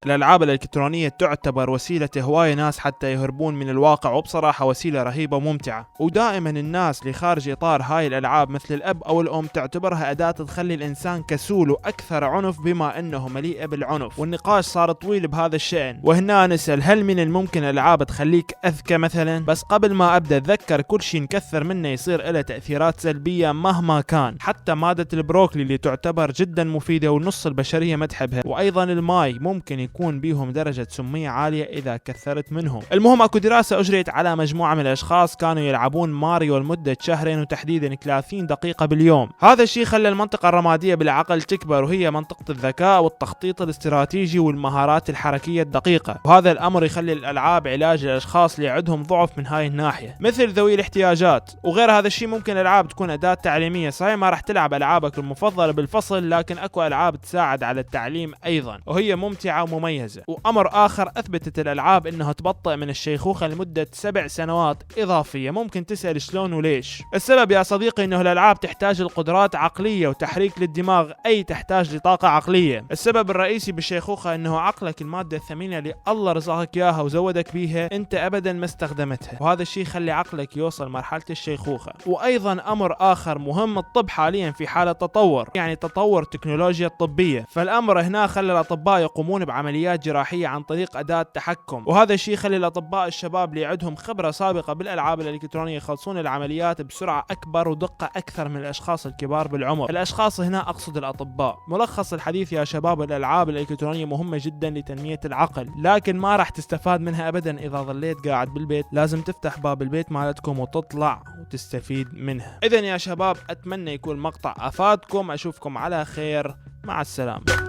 الألعاب الإلكترونية تعتبر وسيلة هواية ناس حتى يهربون من الواقع، وبصراحة وسيلة رهيبة وممتعة. ودائما الناس اللي خارج إطار هاي الألعاب مثل الأب أو الأم تعتبرها أداة تخلي الإنسان كسول وأكثر عنف بما أنه مليئة بالعنف، والنقاش صار طويل بهذا الشأن. وهنا نسأل، هل من الممكن الألعاب تخليك أذكى مثلا؟ بس قبل ما أبدأ تذكر كل شيء نكثر منه يصير له تأثيرات سلبية مهما كان. حتى مادة البروكلي اللي تعتبر جدا مفيدة ونص البشرية ما تحبها، وأيضا الماي ممكن يكون بيهم درجة سمية عالية إذا كثرت منهم. المهم اكو دراسة أجريت على مجموعة من الأشخاص كانوا يلعبون ماريو لمدة شهرين وتحديدا 30 دقيقة باليوم. هذا الشيء خلى المنطقة الرمادية بالعقل تكبر، وهي منطقة الذكاء والتخطيط الاستراتيجي والمهارات الحركية الدقيقة. وهذا الأمر يخلي الألعاب علاج للأشخاص اللي عندهم ضعف من هاي الناحية مثل ذوي الاحتياجات. وغير هذا الشيء ممكن الألعاب تكون أداة تعليمية. صحيح ما راح تلعب ألعابك المفضلة بالفصل، لكن اكو ألعاب تساعد على التعليم أيضا، وهي ممتعة ومميزة. وأمر آخر، أثبتت الألعاب إنها تبطئ من الشيخوخة لمدة 7 سنوات إضافية. ممكن تسأل شلون وليش؟ السبب يا صديقي إنه الألعاب تحتاج القدرات عقلية وتحريك للدماغ، أي تحتاج لطاقة عقلية. السبب الرئيسي بالشيخوخة إنه عقلك المادة الثمينة اللي الله رزقك إياها وزودك بيها أنت أبدا ما استخدمتها، وهذا الشيء يخلي عقلك يوصل مرحلة الشيخوخة. وأيضا أمر آخر مهم، الطب حاليا في حالة تطور، يعني تطور تكنولوجيا الطبية. فالأمر هنا خلى الأطباء يقومون بعمليات جراحية عن طريق أداة تحكم، وهذا الشيء يخلي الأطباء الشباب اللي عندهم خبرة سابقة بالألعاب الإلكترونية يخلصون العمليات بسرعة أكبر ودقة أكثر من الأشخاص الكبار بالعمر. الأشخاص هنا أقصد الأطباء. ملخص الحديث يا شباب، الألعاب الإلكترونية مهمة جدا لتنمية العقل، لكن ما راح تستفاد منها أبدا إذا ظليت قاعد بالبيت. لازم تفتح باب البيت مالتكم وتطلع وتستفيد منها. إذن يا شباب أتمنى يكون مقطع أفادكم. أشوفكم على خير، مع السلامة.